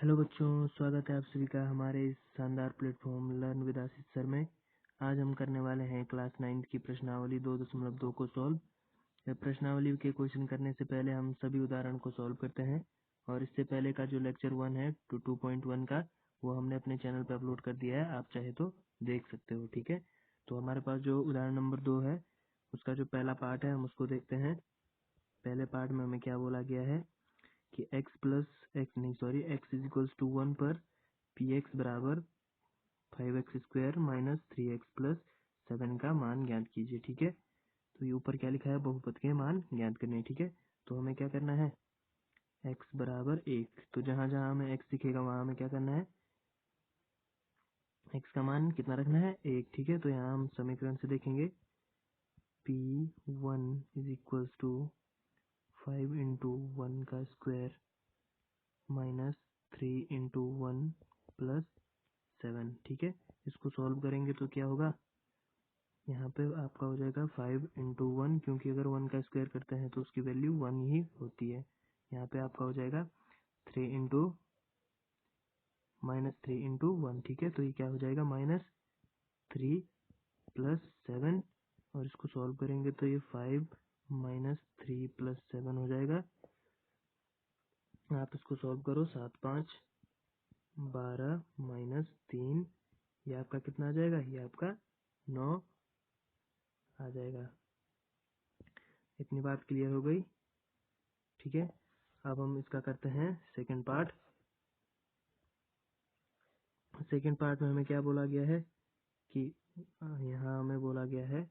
Hello बच्चों, स्वागत है आप सभी का हमारे इस शानदार platform learn with Ashish sir में। आज हम करने वाले हैं क्लास 9 की प्रश्नावली 2.2 को सॉल्व। प्रश्नावली के क्वेश्चन करने से पहले हम सभी उदाहरण को सॉल्व करते हैं और इससे पहले का जो लेक्चर 1 है 2.1 का वो हमने अपने चैनल पर अपलोड कर दिया है, आप चाहे तो देख सकते हो। ठीक है, तो हमारे पास जो उदाहरण नंबर 2 है उसका जो पहला पार्ट है हम उसको देखते हैं। पहले पार्ट में हमें क्या बोला गया है कि x इज इक्वल्स टू 1 पर पी एक्स बराबर 5x square minus 3x plus 7 का मान ज्ञात कीजिए। ठीक है, तो ये ऊपर क्या लिखा है, बहुपद के मान ज्ञात करने हैं। ठीक है, तो हमें क्या करना है, x बराबर 1, तो जहां जहां हमें x दिखेगा वहां हमें क्या करना है, x का मान कितना रखना है, 1। ठीक है, तो यहाँ हम समीकरण से देखेंगे p1 is equals to 5 into 1 का स्क्वायर माइनस 3 इंटू 1 प्लस 7। ठीक है, इसको सॉल्व करेंगे तो क्या होगा, यहाँ पे आपका हो जाएगा 5 इंटू 1, क्योंकि अगर 1 का स्क्वायर करते हैं तो उसकी वैल्यू 1 ही होती है। यहाँ पे आपका हो जाएगा 3 इंटू माइनस 3 इंटू 1। ठीक है, तो ये क्या हो जाएगा, माइनस 3 प्लस 7, और इसको सॉल्व करेंगे तो ये 5 माइनस 3 प्लस 7 हो जाएगा। आप इसको सॉल्व करो, 7 5 12 माइनस 3, ये आपका कितना आ जाएगा, ये आपका 9 आ जाएगा। इतनी बात क्लियर हो गई। ठीक है, अब हम इसका करते हैं सेकंड पार्ट। सेकंड पार्ट में हमें क्या बोला गया है कि यहाँ हमें बोला गया है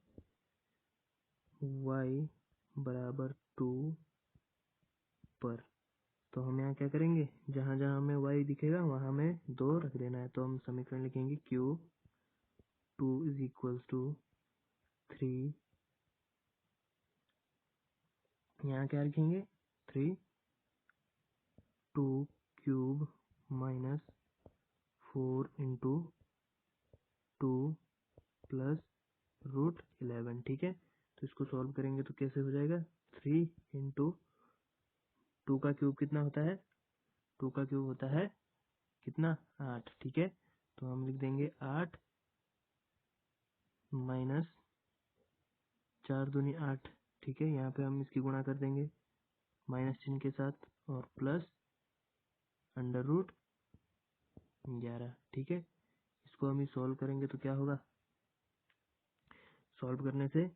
y बराबर 2 पर, तो हम यहाँ क्या करेंगे, जहां जहां हमें y दिखेगा वहां हमें 2 रख देना है। तो हम समीकरण लिखेंगे q 2 इज इक्वल्स टू 3, यहाँ क्या लिखेंगे 3 2 cube minus 4 into 2 plus root 11। ठीक है, तो इसको सॉल्व करेंगे तो कैसे हो जाएगा, 3 इंटू 2 का क्यूब कितना होता है, 2 का क्यूब होता है कितना, 8। ठीक है, तो हम लिख देंगे 8 माइनस 4 दूनी 8। ठीक है, यहाँ पे हम इसकी गुणा कर देंगे माइनस चिन्ह के साथ और प्लस अंडर रूट 11। ठीक है, इसको हम सॉल्व करेंगे तो क्या होगा, सॉल्व करने से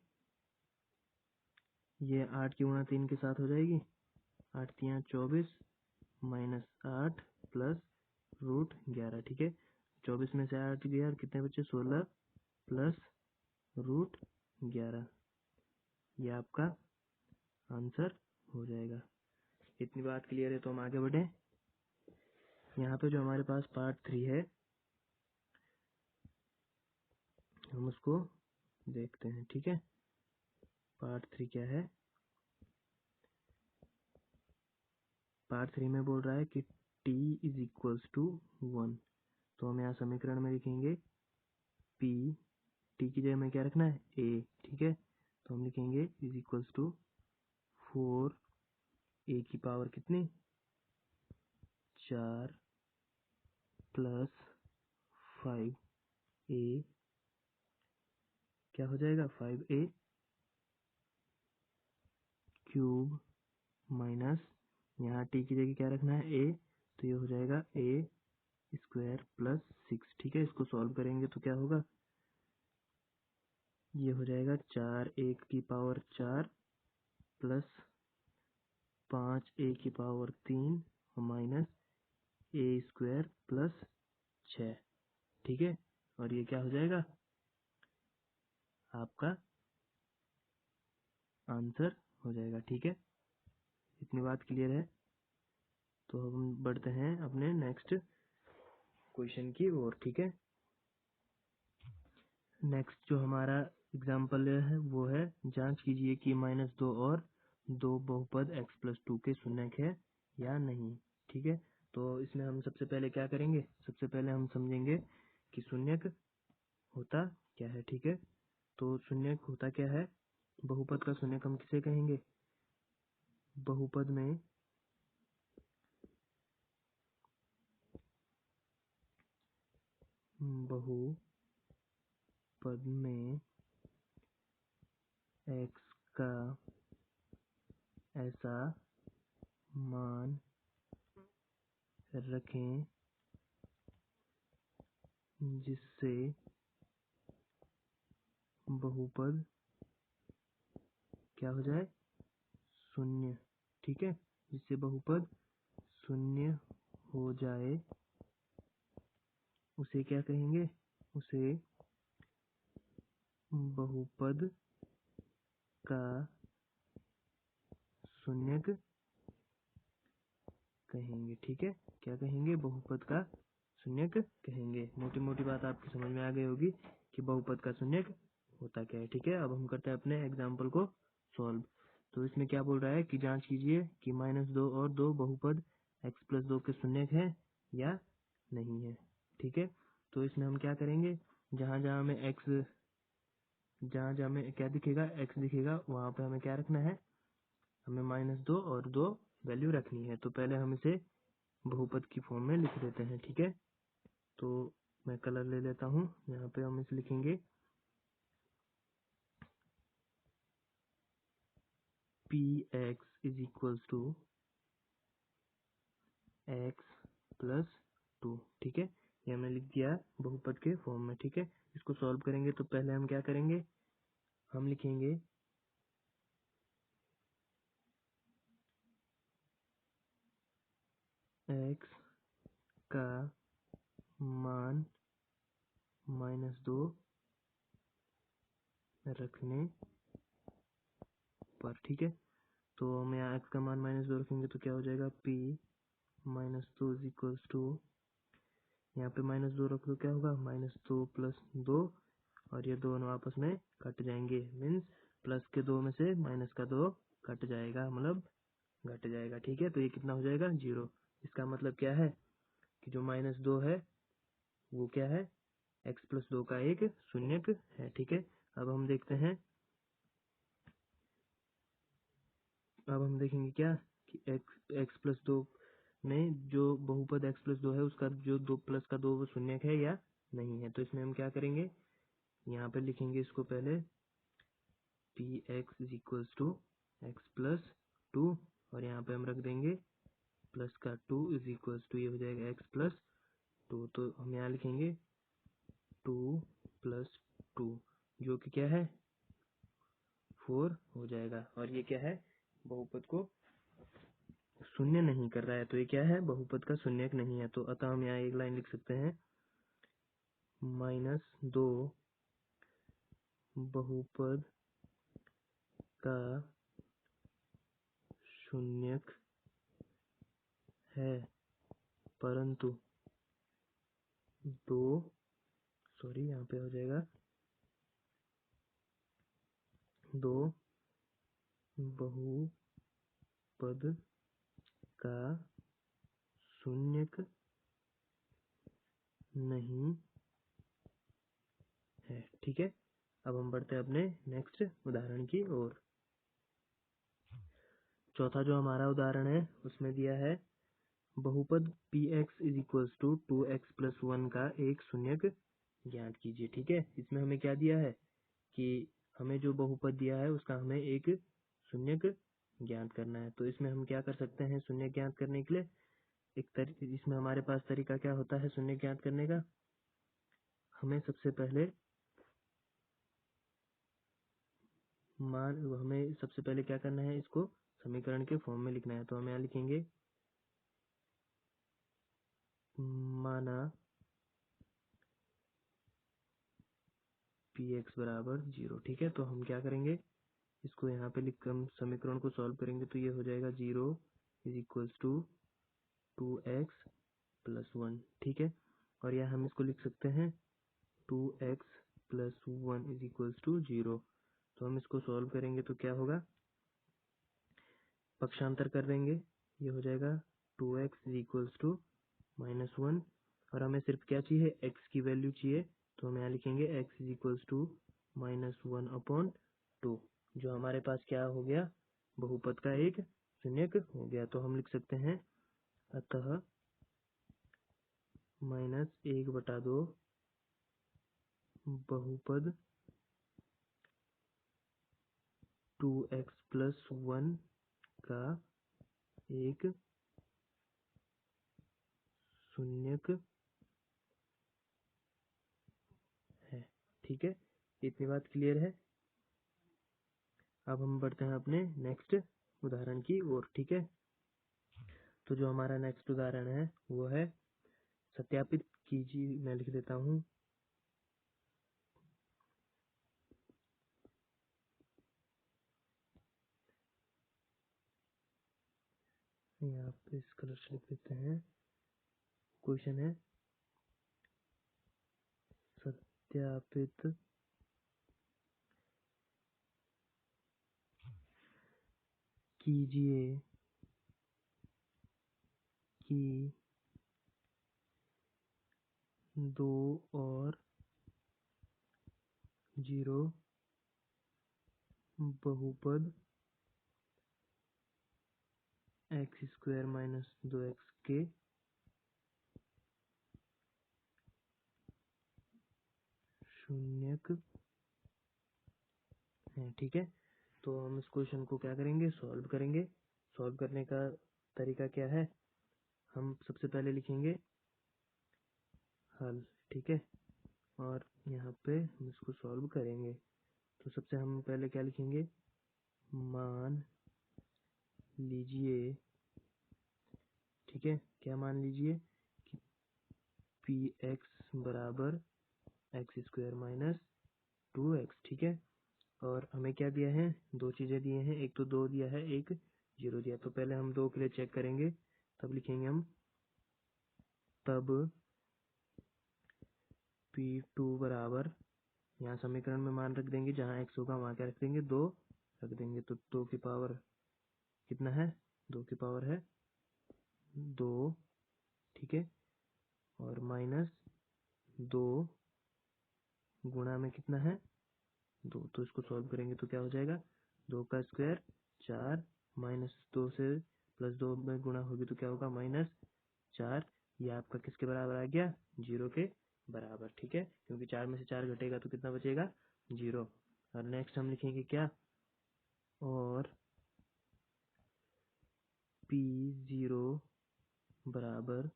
ये 8 की गुणा 3 के साथ हो जाएगी, 8 3 24 माइनस 8 प्लस रूट 11। ठीक है, 24 में से 8 गया, कितने बच्चे, 16 प्लस रूट 11, ये आपका आंसर हो जाएगा। इतनी बात क्लियर है, तो हम आगे बढ़े। यहाँ पे जो हमारे पास पार्ट 3 है हम उसको देखते हैं। ठीक है, पार्ट 3 क्या है, पार्ट 3 में बोल रहा है कि t इज इक्वल्स टू 1, तो हम यहाँ समीकरण में लिखेंगे p, t की जगह में क्या रखना है, a। ठीक है, तो हम लिखेंगे इज इक्वल्स टू 4 a की पावर कितनी, 4 प्लस 5a, क्या हो जाएगा 5a क्यूब माइनस, यहाँ t की जगह क्या रखना है, a, तो ये हो जाएगा a स्क्वायर प्लस 6। ठीक है, इसको सॉल्व करेंगे तो क्या होगा, ये हो जाएगा 4 1 की पावर 4 प्लस 5 a की power 3 minus a square plus 6। ठीक है, और ये क्या हो जाएगा, आपका आंसर हो जाएगा। ठीक है, इतनी बात क्लियर है, तो हम बढ़ते हैं अपने नेक्स्ट क्वेश्चन की ओर। ठीक है, नेक्स्ट जो हमारा एग्जाम्पल है वो है, जांच कीजिए कि -2 और 2 बहुपद x+2 के शून्यक है या नहीं। ठीक है, तो इसमें हम सबसे पहले क्या करेंगे, सबसे पहले हम समझेंगे कि शून्यक होता क्या है। ठीक है, तो शून्यक होता क्या है, बहुपद का शून्यक हम किसे कहेंगे, बहुपद में बहुपद में x का ऐसा मान रखें जिससे बहुपद क्या हो जाए, शून्य। ठीक है, जिससे बहुपद शून्य हो जाए उसे क्या कहेंगे, उसे बहुपद का शून्यक कहेंगे। ठीक है, क्या कहेंगे, बहुपद का शून्यक कहेंगे। मोटी मोटी बात आपकी समझ में आ गई होगी कि बहुपद का शून्यक होता क्या है। ठीक है, अब हम करते हैं अपने एग्जाम्पल को सॉल्व। तो इसमें क्या बोल रहा है कि जांच कीजिए कि -2 और 2 बहुपद x+2 के शून्यक है या नहीं है। ठीक है, तो इसमें हम क्या करेंगे, जहां जहां हमें क्या दिखेगा, x दिखेगा, वहां पे हमें क्या रखना है, हमें -2 और 2 वैल्यू रखनी है। तो पहले हम इसे बहुपद की फॉर्म में लिख देते हैं। ठीक है, तो मैं कलर ले लेता हूँ। यहाँ पे हम इसे लिखेंगे px is equals to x+2। ठीक है, ये हमने लिख दिया बहुपद के फॉर्म में। ठीक है, इसको सॉल्व करेंगे तो पहले हम क्या करेंगे, हम लिखेंगे x का मान -2 रखने पर। ठीक है, तो हम यहाँ x का मान -2 रखेंगे तो क्या हो जाएगा, p -2 इज इक्वल्स टू, यहाँ पे -2 रख दो, क्या होगा, -2 + 2, और ये दोनों आपस में कट जाएंगे। मीन्स प्लस के 2 में से माइनस का 2 कट जाएगा, मतलब घट जाएगा। ठीक है, तो ये कितना हो जाएगा, 0। इसका मतलब क्या है कि जो -2 है वो क्या है, x+2 का एक शून्यक है। ठीक है, अब हम देखते हैं, अब हम देखेंगे क्या कि x+2 में जो बहुपद x+2 है उसका जो 2 + का 2 वो शून्यक है या नहीं है। तो इसमें हम क्या करेंगे, यहाँ पे लिखेंगे इसको पहले px is equals to x+2, और यहाँ पे हम रख देंगे प्लस का 2 इज इक्वल्स टू, ये हो जाएगा x+2। तो हम यहाँ लिखेंगे 2 + 2 जो कि क्या है, 4 हो जाएगा। और ये क्या है, बहुपद को शून्य नहीं कर रहा है, तो ये क्या है, बहुपद का शून्यक नहीं है। तो अतः हम यहाँ एक लाइन लिख सकते हैं, -2 बहुपद का शून्यक है, परंतु यहाँ पे हो जाएगा 2 बहुपद का शून्यक नहीं है। ठीक है, अब हम बढ़ते हैं अपने नेक्स्ट उदाहरण की ओर। चौथा जो हमारा उदाहरण है उसमें दिया है बहुपद px is equals to 2x+1 का एक शून्यक ज्ञात कीजिए। ठीक है, इसमें हमें क्या दिया है कि हमें जो बहुपद दिया है उसका हमें एक शून्यक ज्ञात करना है। तो इसमें हम क्या कर सकते हैं, शून्य ज्ञात करने के लिए इसमें हमारे पास तरीका क्या होता है शून्य ज्ञात करने का, हमें सबसे पहले क्या करना है, इसको समीकरण के फॉर्म में लिखना है। तो हम यहाँ लिखेंगे माना px बराबर 0। ठीक है, तो हम क्या करेंगे, इसको यहाँ पे लिख हम समीकरण को सॉल्व करेंगे तो ये हो जाएगा 0 इज इक्वल्स टू 2x+1। ठीक है, और यहाँ हम इसको लिख सकते हैं 2x+1 इज इक्वल्स टू 0। तो हम इसको सॉल्व करेंगे तो क्या होगा, पक्षांतर कर देंगे, ये हो जाएगा 2x इज इक्वल्स टू -1, और हमें सिर्फ क्या चाहिए, x की वैल्यू चाहिए। तो हम यहाँ लिखेंगे x इज इक्वल्स टू -1/2, जो हमारे पास क्या हो गया, बहुपद का एक शून्यक हो गया। तो हम लिख सकते हैं अतः -1/2 बहुपद 2x+1 का एक शून्यक है। ठीक है, इतनी बात क्लियर है। अब हम बढ़ते हैं अपने नेक्स्ट उदाहरण की ओर। ठीक है, तो जो हमारा नेक्स्ट उदाहरण है वो है, सत्यापित कीजिए, मैं लिख देता हूँ, यहाँ पे इस कलर से लिख देते हैं। क्वेश्चन है, सत्यापित कीजिए कि 2 और 0 बहुपद x² - 2x के शून्यक है। ठीक है, तो हम इस क्वेश्चन को क्या करेंगे, सॉल्व करेंगे। सॉल्व करने का तरीका क्या है, हम सबसे पहले लिखेंगे हल। ठीक है, और यहाँ पे हम इसको सॉल्व करेंगे। तो सबसे हम पहले क्या लिखेंगे, मान लीजिए, ठीक है, क्या मान लीजिए कि px बराबर x² - 2x। ठीक है, और हमें क्या दिया है, दो चीजें दिए हैं, एक तो 2 दिया है, एक 0 दिया। तो पहले हम 2 के लिए चेक करेंगे, तब लिखेंगे हम, तब p2 बराबर, यहाँ समीकरण में मान रख देंगे, जहाँ x होगा वहाँ क्या रख देंगे, 2 रख देंगे। तो 2 की पावर कितना है, 2 की पावर है 2। ठीक है, और -2 गुणा में कितना है, 2। तो इसको सॉल्व करेंगे तो क्या हो जाएगा, 2 का स्क्वायर 4, -2 से +2 में गुणा होगी तो क्या होगा, -4। ये आपका किसके बराबर आ गया, 0 के बराबर। ठीक है, क्योंकि 4 में से 4 घटेगा तो कितना बचेगा, 0। और नेक्स्ट हम लिखेंगे क्या, और p0 बराबर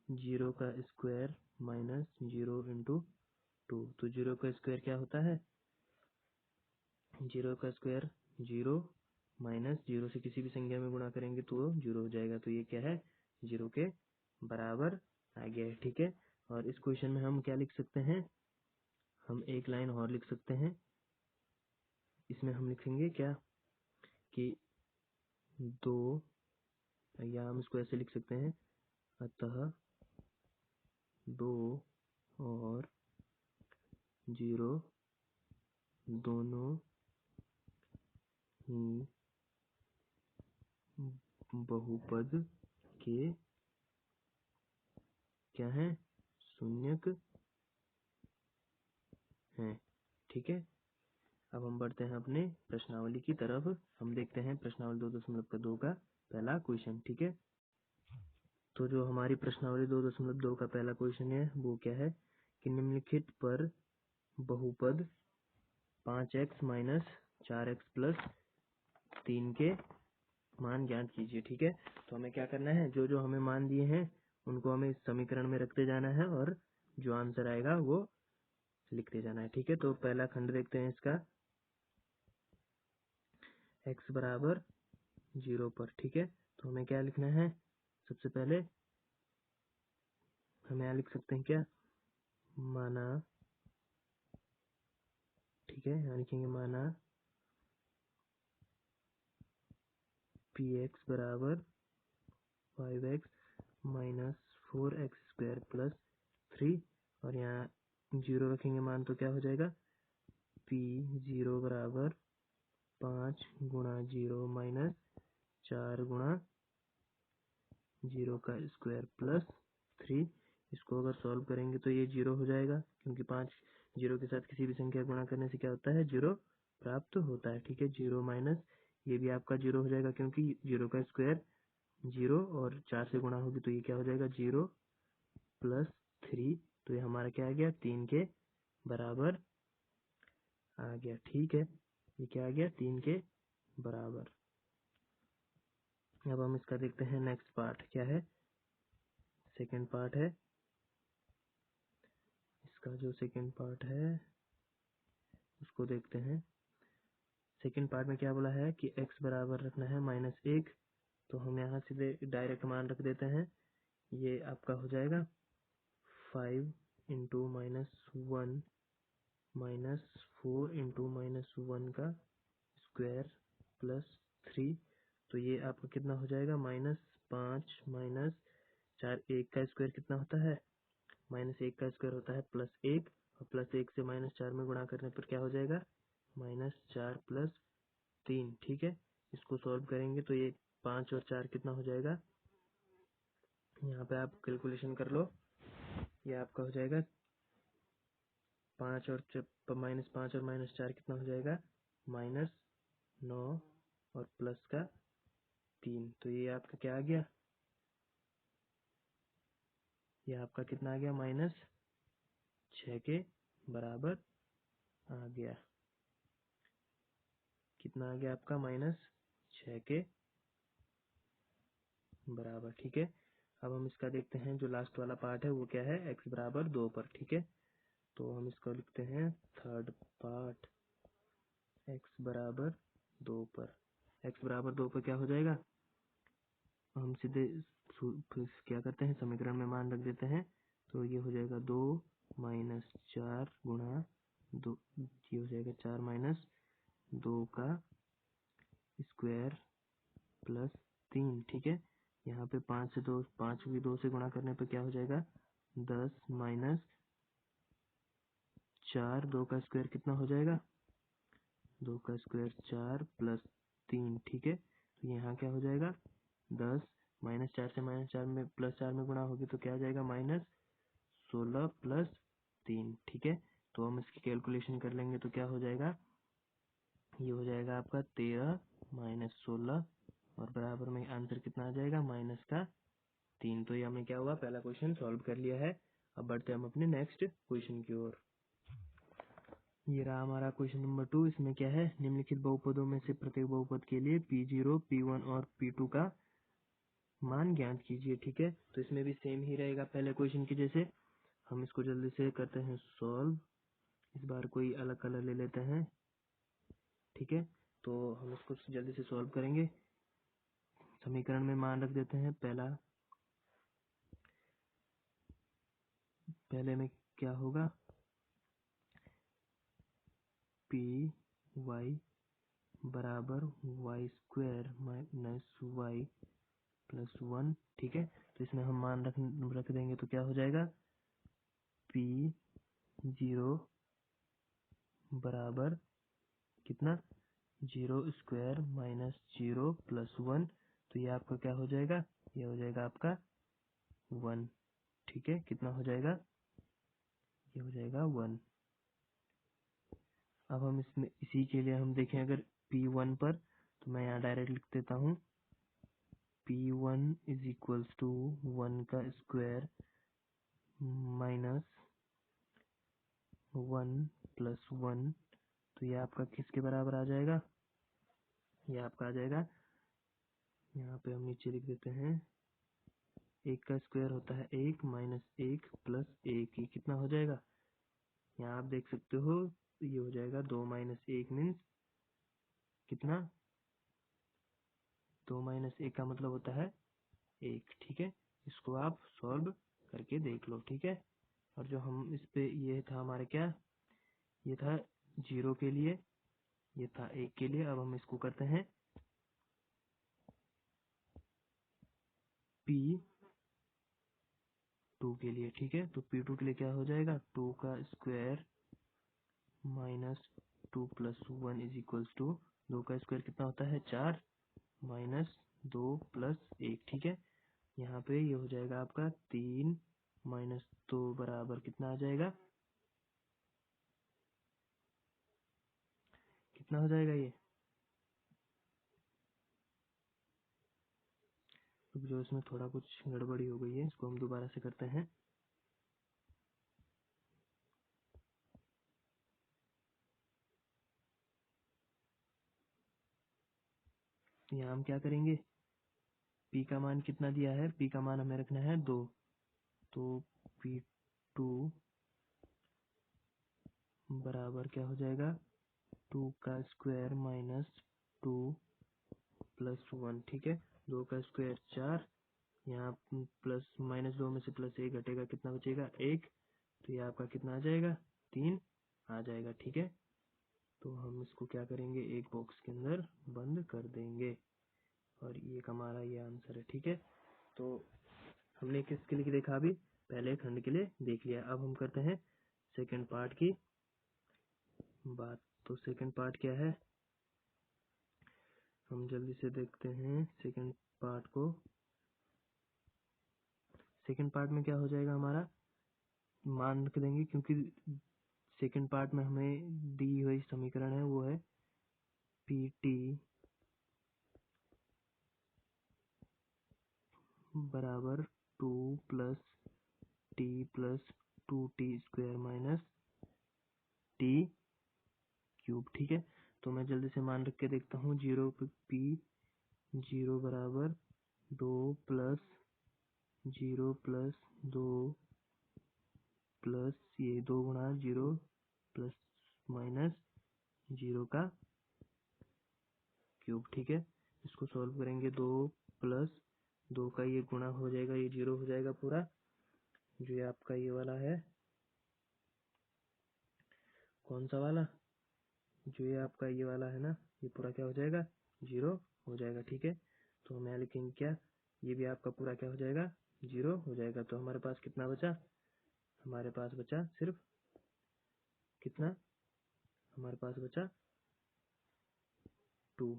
0 का स्क्वायर -0 × 2। तो 0 का स्क्वायर क्या होता है, 0 का स्क्वायर 0, -0 से किसी भी संख्या में गुणा करेंगे तो वो 0 हो जाएगा। तो ये क्या है, 0 के बराबर आ गया है। ठीक है, और इस क्वेश्चन में हम क्या लिख सकते हैं, हम एक लाइन और लिख सकते हैं। इसमें हम लिखेंगे क्या, कि 2, या हम इसको ऐसे लिख सकते हैं, अतः 2 और 0 दोनों ही बहुपद के क्या है, शून्यक हैं। ठीक है, अब हम बढ़ते हैं अपने प्रश्नावली की तरफ। हम देखते हैं प्रश्नावली 2.2 का पहला क्वेश्चन। ठीक है, तो जो हमारी प्रश्नावली 2.2 का पहला क्वेश्चन है वो क्या है, कि निम्नलिखित पर बहुपद 5x - 4x + 3 के मान ज्ञात कीजिए। ठीक है, तो हमें क्या करना है, जो जो हमें मान दिए हैं उनको हमें इस समीकरण में रखते जाना है, और जो आंसर आएगा वो लिखते जाना है। ठीक है, तो पहला खंड देखते हैं इसका, x बराबर 0 पर। ठीक है, तो हमें क्या लिखना है, सबसे पहले हम यहाँ लिख सकते हैं क्या, माना, ठीक है, यहाँ लिखेंगे माना px बराबर 5x - 4x² + 3, और यहाँ 0 रखेंगे मान तो क्या हो जाएगा, p0 बराबर 5 गुणा 0 - 4 गुणा 0 का स्क्वायर +3। इसको अगर सॉल्व करेंगे तो ये 0 हो जाएगा, क्योंकि 5 0 के साथ किसी भी संख्या गुणा करने से क्या होता है, 0 प्राप्त होता है। ठीक है, 0 माइनस ये भी आपका 0 हो जाएगा, क्योंकि 0 का स्क्वायर 0 और 4 से गुणा होगी तो ये क्या हो जाएगा, 0 + 3। तो ये हमारा क्या आ गया, 3 के बराबर आ गया। ठीक है, ये क्या आ गया, 3 के बराबर। अब हम इसका देखते हैं नेक्स्ट पार्ट क्या है, सेकंड पार्ट है। इसका जो सेकंड पार्ट है उसको देखते हैं। सेकंड पार्ट में क्या बोला है कि x बराबर रखना है -1, तो हम यहाँ सीधे डायरेक्ट मान रख देते हैं। ये आपका हो जाएगा 5 इंटू -1 -4 इंटू -1 का स्क्वायर प्लस 3, तो ये आपका कितना हो जाएगा, -5 -4, 1 का स्क्वायर कितना होता है, -1 का स्क्वायर होता है +1, और +1 से -4 में गुणा करने पर क्या हो जाएगा, -4 + 3। ठीक है, इसको सॉल्व करेंगे तो ये 5 और 4 कितना हो जाएगा, यहाँ पे आप कैलकुलेशन कर लो। ये आपका हो जाएगा 5 और -5 और -4 कितना हो जाएगा, -9 और प्लस का 3, तो ये आपका क्या आ गया, ये आपका कितना आ गया, -6 के बराबर आ गया। कितना आ गया आपका, -6 के बराबर। ठीक है, अब हम इसका देखते हैं जो लास्ट वाला पार्ट है वो क्या है, x बराबर 2 पर। ठीक है, तो हम इसको लिखते हैं थर्ड पार्ट, x बराबर 2 पर। x बराबर 2 पर क्या हो जाएगा, हम सीधे क्या करते हैं, समीकरण में मान रख देते हैं। तो ये हो जाएगा 2 - 4 गुणा 2, ये हो जाएगा 4 - 2 का स्क्वायर प्लस 3। ठीक है, यहाँ पे 5 से 2, 5 भी 2 से गुणा करने पे क्या हो जाएगा, 10 - 4, 2 का स्क्वायर कितना हो जाएगा, 2 का स्क्वायर 4 + 3। ठीक है, तो यहाँ क्या हो जाएगा, 10 -4 से -4 में +4 में गुणा होगी तो क्या आ जाएगा, -16 + 3। ठीक है, तो हम इसकी कैलकुलेशन कर लेंगे तो क्या हो जाएगा, ये हो जाएगा आपका 13 - 16, और बराबर में आंसर कितना आ जाएगा, -3। तो ये हमने क्या हुआ, पहला क्वेश्चन सॉल्व कर लिया है। अब बढ़ते हैं हम अपने नेक्स्ट क्वेश्चन की ओर। ये रहा हमारा क्वेश्चन नंबर 2। इसमें क्या है, निम्नलिखित बहुपदों में से प्रत्येक बहुपद के लिए P0, P1 और P2 का मान ज्ञात कीजिए। ठीक है, तो इसमें भी सेम ही रहेगा पहले क्वेश्चन की जैसे। हम इसको जल्दी से करते हैं सॉल्व। इस बार कोई अलग कलर ले लेते हैं। ठीक है, तो हम इसको जल्दी से सॉल्व करेंगे। समीकरण में मान रख देते हैं। पहले में क्या होगा, Py बराबर y² - y + 1। ठीक है, तो इसमें हम मान रख देंगे तो क्या हो जाएगा, P0 बराबर कितना, 0² - 0 + 1, तो ये आपका क्या हो जाएगा, ये हो जाएगा आपका 1। ठीक है, कितना हो जाएगा, ये हो जाएगा 1। अब हम इसमें इसी के लिए हम देखें अगर P1 पर, तो मैं यहाँ डायरेक्ट लिख देता हूँ, P1 = 1 का स्क्वायर -1 + 1, तो ये आपका किसके बराबर आ जाएगा, ये आपका आ जाएगा, यहाँ पे हम नीचे लिख देते हैं, 1 का स्क्वायर होता है 1 - 1 + 1, ये कितना हो जाएगा, यहाँ आप देख सकते हो, ये हो जाएगा 2 - 1 मीन्स कितना, 2 - 1 का मतलब होता है 1। ठीक है, इसको आप सॉल्व करके देख लो। ठीक है, और जो हम इस पे, ये था हमारे क्या, ये था 0 के लिए, ये था 1 के लिए। अब हम इसको करते हैं P2 के लिए। ठीक है, तो P2 के लिए क्या हो जाएगा, 2 का स्क्वायर -2 + 1 = 2 का स्क्वायर कितना होता है 4 -2 + 1। ठीक है, यहाँ पे ये हो जाएगा आपका 3 - 2 बराबर कितना आ जाएगा, कितना हो जाएगा ये, तो जो इसमें थोड़ा कुछ गड़बड़ी हो गई है, इसको हम दोबारा से करते हैं। तो यहाँ हम क्या करेंगे, p का मान कितना दिया है, p का मान हमें रखना है 2, तो p2 बराबर क्या हो जाएगा 2 का स्क्वायर माइनस 2 प्लस 1। ठीक है, 2 का स्क्वायर 4, यहाँ प्लस माइनस 2 में से प्लस 1 घटेगा, कितना बचेगा 1, तो ये आपका कितना आ जाएगा 3 आ जाएगा। ठीक है, तो हम इसको क्या करेंगे, एक बॉक्स के अंदर बंद कर देंगे और ये हमारा ये आंसर है। ठीक है, तो हमने किसके लिए देखा, अभी पहले खंड के लिए देख लिया। अब हम करते हैं सेकंड पार्ट की बात। तो सेकंड पार्ट क्या है, हम जल्दी से देखते हैं सेकंड पार्ट को। सेकंड पार्ट में क्या हो जाएगा, हमारा मान रख देंगे, क्योंकि सेकंड पार्ट में हमें दी हुई समीकरण है वो है PT बराबर 2 plus t plus 2t square minus t cube. ठीक है, तो मैं जल्दी से मान रख के देखता हूँ। 0 बराबर 2 प्लस 0 प्लस 2 प्लस ये 2 गुणा 0 प्लस माइनस 0 का क्यूब। ठीक है, इसको सॉल्व करेंगे, 2 प्लस 2 का ये गुणा हो जाएगा, ये 0 हो जाएगा पूरा, जो ये आपका ये वाला है, कौन सा वाला, जो ये आपका ये वाला है ना, ये पूरा क्या हो जाएगा 0 हो जाएगा। ठीक है, तो हम यहाँ लिखेंगे क्या, ये भी आपका पूरा क्या हो जाएगा 0 हो जाएगा। तो हमारे पास कितना बचा, हमारे पास बचा सिर्फ कितना, हमारे पास बचा 2।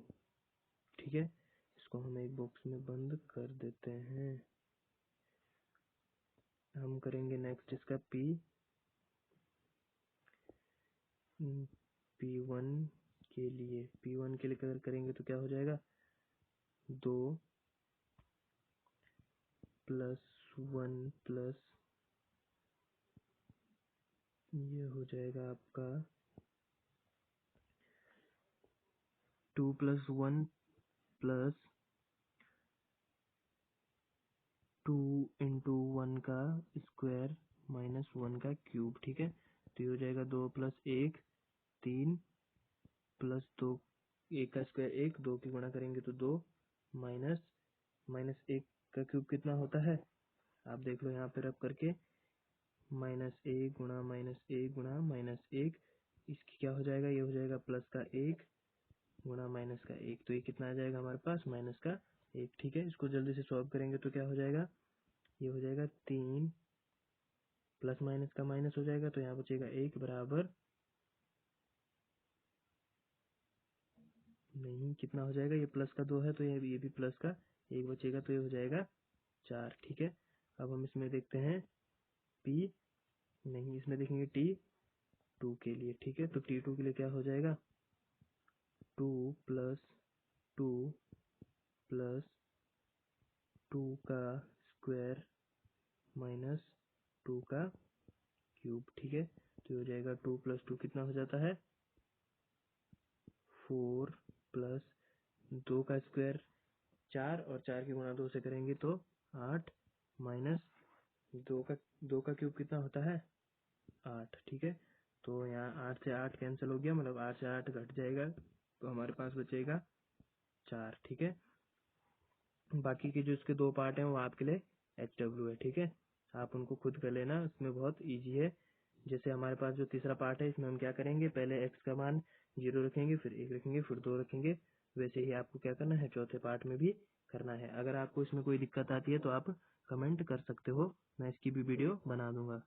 ठीक है, इसको हम एक बॉक्स में बंद कर देते हैं। हम करेंगे नेक्स्ट इसका P1 के लिए, P1 के लिए अगर करेंगे तो क्या हो जाएगा 2 प्लस 1 प्लस ये हो जाएगा आपका 2 प्लस 1 प्लस 2 इंटू 1 का स्क्वायर माइनस 1 का क्यूब। ठीक है, तो ये हो जाएगा 2 प्लस 1 3 प्लस 2, 1 का स्क्वायर 1, 2 की गुणा करेंगे तो 2 माइनस माइनस 1 का क्यूब कितना होता है, आप देख लो यहाँ पे रब करके, -1 गुणा -1 गुणा -1, इसकी क्या हो जाएगा, ये हो जाएगा प्लस का 1 गुणा माइनस का 1, तो ये कितना आ जाएगा हमारे पास माइनस का 1। ठीक है, इसको जल्दी से सॉल्व करेंगे तो क्या हो जाएगा, ये हो जाएगा 3 प्लस माइनस का माइनस हो जाएगा, तो यहाँ बचेगा 1 बराबर नहीं, कितना हो जाएगा, ये प्लस का 2 है तो ये भी प्लस का 1 बचेगा, तो ये हो जाएगा 4। ठीक है, अब हम इसमें देखते हैं P, नहीं इसमें देखेंगे T2 के लिए। ठीक है, तो T2 के लिए क्या हो जाएगा 2 प्लस 2 प्लस 2 का स्क्वायर माइनस 2 का क्यूब। ठीक है, तो हो जाएगा 2 प्लस 2 कितना हो जाता है 4 प्लस 2 का स्क्वायर 4 और 4 की गुणा 2 से करेंगे तो 8 माइनस 2 का क्यूब कितना होता है 8। ठीक है, तो यहाँ 8 से 8 कैंसिल हो गया, मतलब 8 से 8 घट जाएगा, तो हमारे पास बचेगा 4। ठीक है, बाकी के जो इसके 2 पार्ट हैं वो आपके लिए HW है। ठीक है, आप उनको खुद कर लेना, उसमें बहुत इजी है। जैसे हमारे पास जो तीसरा पार्ट है, इसमें हम क्या करेंगे, पहले x का मान 0 रखेंगे, फिर 1 रखेंगे, फिर 2 रखेंगे, वैसे ही आपको क्या करना है चौथे पार्ट में भी करना है। अगर आपको इसमें कोई दिक्कत आती है तो आप कमेंट कर सकते हो, मैं इसकी भी वीडियो बना दूंगा।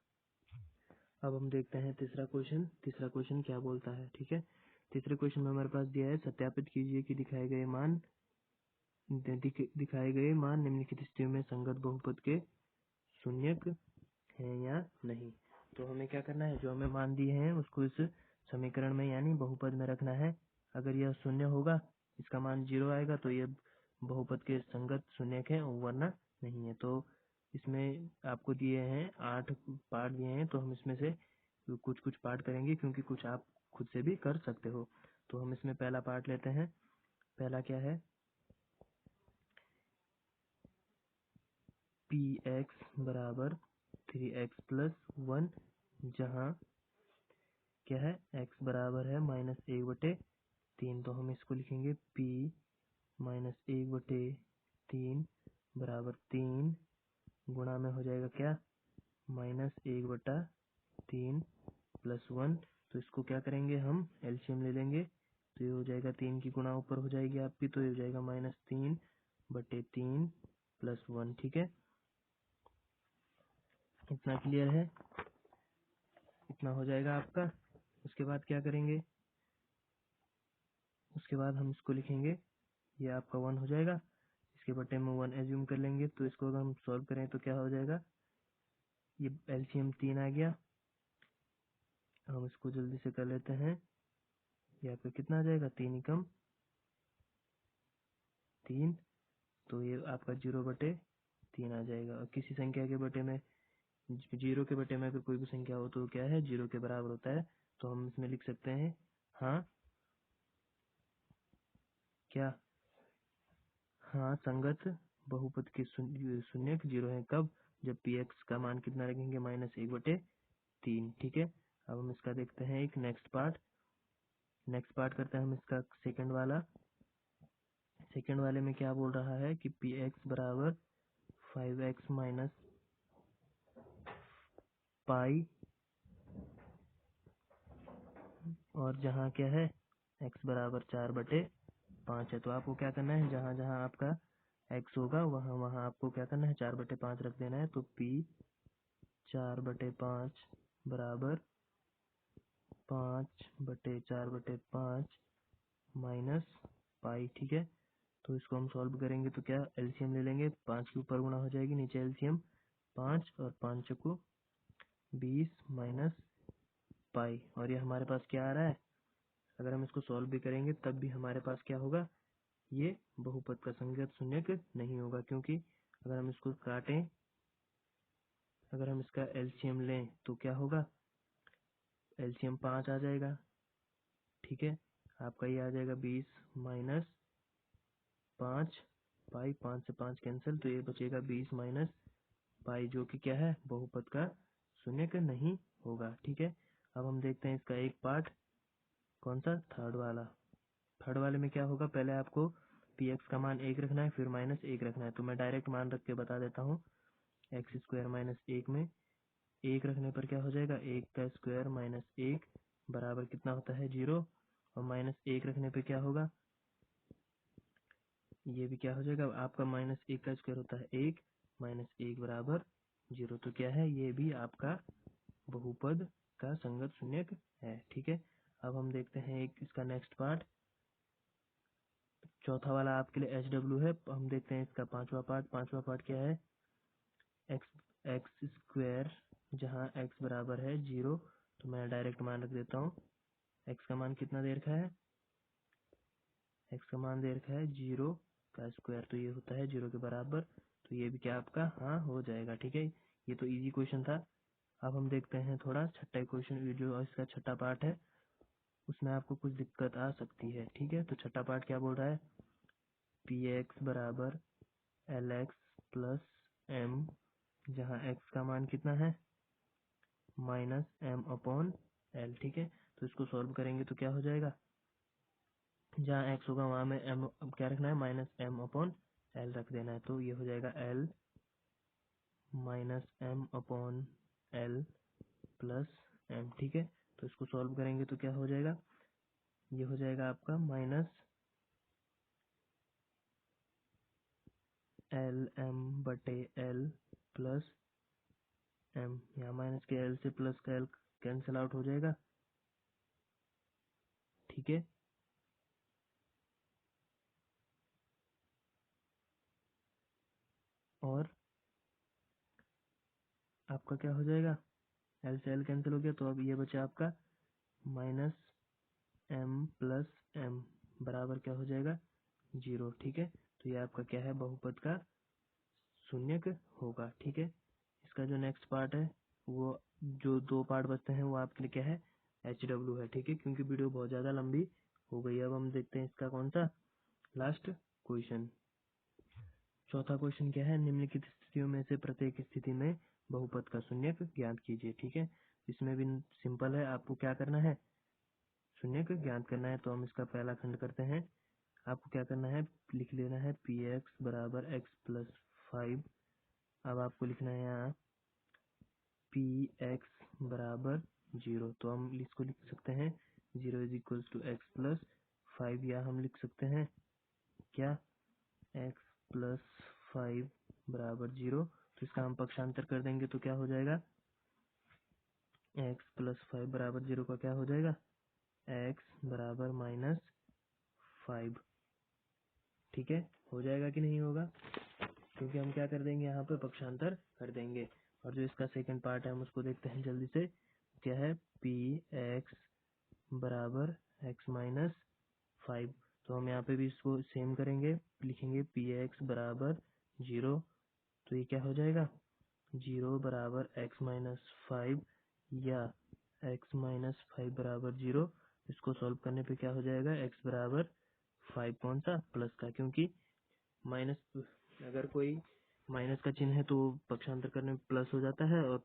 अब हम देखते हैं तीसरा क्वेश्चन। तीसरा क्वेश्चन क्या बोलता है। ठीक है, तीसरे क्वेश्चन में हमारे पास दिया है, सत्यापित कीजिए कि दिखाए गए मान निम्नलिखित स्थिति में संगत बहुपद के शून्यक है या नहीं। तो हमें क्या करना है, जो हमें मान दिए हैं उसको इस समीकरण में यानी बहुपद में रखना है। अगर यह शून्य होगा, इसका मान 0 आएगा, तो ये बहुपद के संगत शून्यक है, वरना नहीं है। तो इसमें आपको दिए हैं 8 पार्ट दिए हैं, तो हम इसमें से कुछ कुछ पार्ट करेंगे, क्योंकि कुछ आप खुद से भी कर सकते हो। तो हम इसमें पहला पार्ट लेते हैं। पहला क्या है, पी एक्स बराबर 3x प्लस 1, जहाँ क्या है x बराबर है -1/3। तो हम इसको लिखेंगे p -1/3 बराबर 3 गुणा में हो जाएगा क्या -1/3 प्लस 1। तो इसको क्या करेंगे हम एलसीएम ले लेंगे, तो ये हो जाएगा 3 की गुणा ऊपर हो जाएगी आपकी, तो ये हो जाएगा -3/3 प्लस 1। ठीक है, इतना क्लियर है, इतना हो जाएगा आपका। उसके बाद क्या करेंगे, उसके बाद हम इसको लिखेंगे, ये आपका 1 हो जाएगा, इसके बटे में 1 एज्यूम कर लेंगे। तो इसको अगर हम सॉल्व करें तो क्या हो जाएगा, ये एलसीएम 3 आ गया। हम इसको जल्दी से कर लेते हैं, यहाँ पे कितना आ जाएगा 3 एकम 3, तो ये आपका 0/3 आ जाएगा। और किसी संख्या के बटे में 0 के बटे में अगर कोई भी संख्या हो तो क्या है 0 के बराबर होता है। तो हम इसमें लिख सकते हैं हाँ क्या, हाँ संगत बहुपद के शून्य 0 है। कब, जब पी एक्स का मान कितना रखेंगे -1/3। ठीक है, अब हम इसका देखते हैं एक नेक्स्ट पार्ट करते हैं हम इसका सेकंड वाला। सेकंड वाले में क्या बोल रहा है कि पी एक्स बराबर 5x माइनस पाई, और जहाँ क्या है x बराबर 4/5 है। तो आपको क्या करना है, जहाँ जहाँ आपका x होगा वहाँ वहाँ आपको क्या करना है 4/5 रख देना है। तो p 4/5 बराबर 5/4/5 माइनस पाई। ठीक है, तो इसको हम सॉल्व करेंगे तो क्या एलसीएम ले लेंगे, 5 के ऊपर गुणा हो जाएगी, नीचे एलसीएम 5 और 5 चौको 20 माइनस पाई। और ये हमारे पास क्या आ रहा है, अगर हम इसको सॉल्व भी करेंगे तब भी हमारे पास क्या होगा, ये बहुपद का संगत शून्यक नहीं होगा, क्योंकि अगर हम इसको काटें, अगर हम इसका एलसीएम लें तो क्या होगा, एलसीएम 5 आ जाएगा। ठीक है, आपका ये आ जाएगा 20 माइनस 5 पाई, 5 से 5 कैंसिल, तो ये बचेगा 20 माइनस पाई, जो कि क्या है बहुपद का शून्यक नहीं होगा। ठीक है, अब हम देखते हैं इसका एक पार्ट, कौन सा, थर्ड वाला। थर्ड वाले में क्या होगा, पहले आपको पी एक्स का मान 1 रखना है, फिर -1 रखना है। तो मैं डायरेक्ट मान रख के बता देता हूँ, x² -1 में 1 रखने पर क्या हो जाएगा, 1 का स्क्वायर -1 बराबर कितना होता है 0, और -1 रखने पे क्या होगा, ये भी क्या हो जाएगा आपका -1 का स्क्वायर होता है 1, -1 बराबर 0। तो क्या है, ये भी आपका बहुपद का संगत शून्यक है। ठीक है, अब हम देखते हैं एक इसका नेक्स्ट पार्ट, चौथा वाला आपके लिए HW है। हम देखते हैं इसका पांचवा पार्ट क्या है, x² जहाँ x बराबर है 0, तो मैं डायरेक्ट मान रख देता हूँ, x का मान कितना दे रखा है, x का मान दे रखा है 0 का स्क्वायर, तो ये होता है 0 के बराबर। तो ये भी क्या आपका हाँ हो जाएगा। ठीक है, ये तो इजी क्वेश्चन था। अब हम देखते हैं थोड़ा छठा क्वेश्चन, जो इसका छठा पार्ट है उसमें आपको कुछ दिक्कत आ सकती है। ठीक है, तो छठा पार्ट क्या बोल रहा है, पी एक्स बराबर LX प्लस M, जहाँ x का मान कितना है -M/L। ठीक है, तो इसको सॉल्व करेंगे तो क्या हो जाएगा, जहाँ x होगा वहाँ में m क्या रखना है -M/L रख देना है। तो ये हो जाएगा L -M/L प्लस M। ठीक है, तो इसको सॉल्व करेंगे तो क्या हो जाएगा, ये हो जाएगा आपका -LM/L प्लस M। यहाँ माइनस के L से प्लस का L कैंसिल आउट हो जाएगा। ठीक है, और आपका क्या हो जाएगा, L से L कैंसिल हो गया, तो अब ये बचा आपका -M प्लस M बराबर क्या हो जाएगा 0। ठीक है, तो ये आपका क्या है बहुपद का शून्यक होगा। ठीक है, इसका जो नेक्स्ट पार्ट है, वो जो दो पार्ट बचते हैं वो आपके लिए क्या है HW है। ठीक है, क्योंकि वीडियो बहुत ज़्यादा लंबी हो गई। अब हम देखते हैं इसका कौन सा लास्ट क्वेश्चन। चौथा क्वेश्चन क्या है, निम्नलिखित स्थितियों में से प्रत्येक स्थिति में बहुपद का शून्यक ज्ञात कीजिए। ठीक है, इसमें भी सिंपल है, आपको क्या करना है, शून्यक ज्ञात करना है। तो हम इसका पहला खंड करते हैं। आपको क्या करना है, लिख लेना है पी एक्स बराबर एक्स प्लस 5। अब आपको लिखना है यहाँ पी एक्स बराबर 0। तो हम इसको लिख सकते हैं 0 is equal to x plus 5, या हम लिख सकते हैं क्या, एक्स प्लस 5 बराबर 0। तो इसका हम पक्षांतर कर देंगे तो क्या हो जाएगा, एक्स प्लस 5 बराबर 0 का क्या हो जाएगा, एक्स बराबर -5। ठीक है, हो जाएगा कि नहीं होगा, क्योंकि हम क्या कर देंगे, यहाँ पे पक्षांतर कर देंगे। और जो इसका सेकंड पार्ट है हम उसको देखते हैं जल्दी से। क्या है, पी एक्स बराबर एक्स माइनस 5। तो हम यहाँ पे भी इसको सेम करेंगे, लिखेंगे पी एक्स बराबर 0। तो ये क्या हो जाएगा, 0 बराबर एक्स माइनस 5 या एक्स माइनस 5 बराबर 0। इसको सॉल्व करने पे क्या हो जाएगा, एक्स बराबर 5 कौन सा, प्लस का, क्योंकि माइनस, अगर कोई माइनस का चिन्ह है तो वो पक्षांतर करने में प्लस हो जाता है, और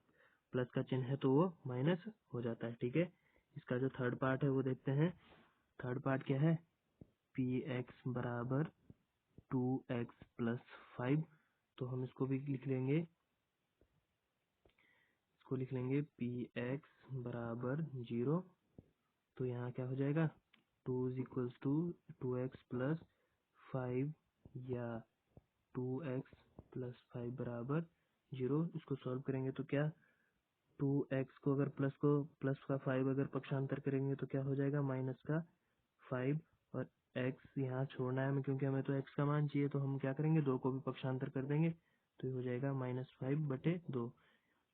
प्लस का चिन्ह है तो वो माइनस हो जाता है। ठीक है, इसका जो थर्ड पार्ट है वो देखते हैं। थर्ड पार्ट क्या है, पी एक्स बराबर 2x प्लस 5। तो हम इसको भी लिख लेंगे, इसको लिख लेंगे पी एक्स बराबर 0। तो यहाँ क्या हो जाएगा, 2 is equals to 2x plus 5 या 2x प्लस 5 बराबर 0। इसको सॉल्व करेंगे तो क्या, 2x को अगर प्लस का 5 अगर पक्षांतर करेंगे तो क्या हो जाएगा, माइनस का 5। और x यहाँ छोड़ना है हमें, क्योंकि हमें तो x का मान चाहिए, तो हम क्या करेंगे, 2 को भी पक्षांतर कर देंगे। तो ये हो जाएगा -5/2।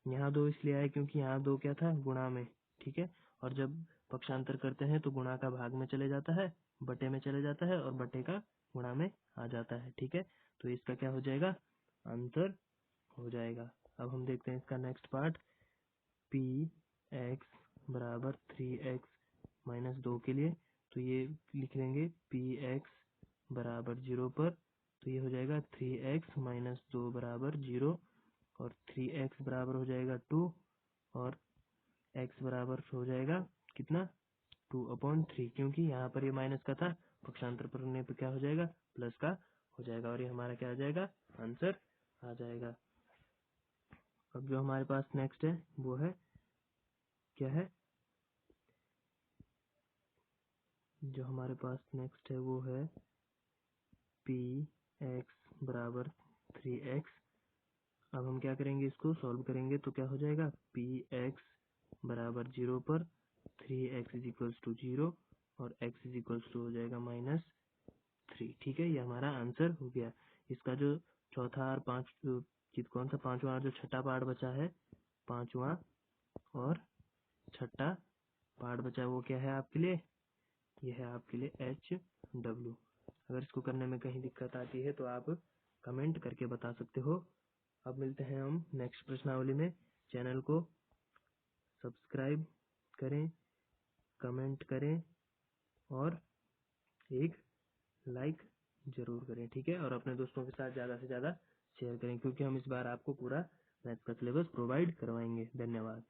यहाँ 2 इसलिए आए क्योंकि यहाँ 2 क्या था, गुणा में। ठीक है, और जब पक्षांतर करते हैं तो गुणा का भाग में चले जाता है, बटे में चले जाता है, और बटे का गुणा में आ जाता है। ठीक है, तो इसका क्या हो जाएगा, आंसर हो जाएगा। अब हम देखते हैं इसका नेक्स्ट पार्ट, पी एक्स बराबर 3x माइनस 2 के लिए। तो ये लिख लेंगे पी एक्स बराबर 0 पर। तो ये हो जाएगा 3x माइनस 2 बराबर 0, और 3x बराबर हो जाएगा 2, और x बराबर हो जाएगा कितना, 2/3, क्योंकि यहाँ पर ये माइनस का था, पक्षांतर करने पर क्या हो जाएगा, प्लस का हो जाएगा, और ये हमारा क्या आ जाएगा, आंसर आ जाएगा। अब जो हमारे पास नेक्स्ट है वो है, क्या है, जो हमारे पास नेक्स्ट है वो है पी एक्स बराबर 3x। अब हम क्या करेंगे, इसको सॉल्व करेंगे तो क्या हो जाएगा, पी एक्स बराबर 0 पर 3x इज इक्वल्स टू 0, और x इज इक्वल्स टू हो जाएगा -3। ठीक है, ये हमारा आंसर हो गया। इसका जो चौथा और कौन सा पांचवा, जो छठा पार्ट बचा है, पांचवा और छठा पार्ट बचा है, वो क्या है आपके लिए, ये है आपके लिए HW। अगर इसको करने में कहीं दिक्कत आती है तो आप कमेंट करके बता सकते हो। अब मिलते हैं हम नेक्स्ट प्रश्नावली में। चैनल को सब्सक्राइब करें, कमेंट करें, और एक लाइक जरूर करें। ठीक है, और अपने दोस्तों के साथ ज़्यादा से ज़्यादा शेयर करें, क्योंकि हम इस बार आपको पूरा मैथ का सिलेबस प्रोवाइड करवाएंगे। धन्यवाद।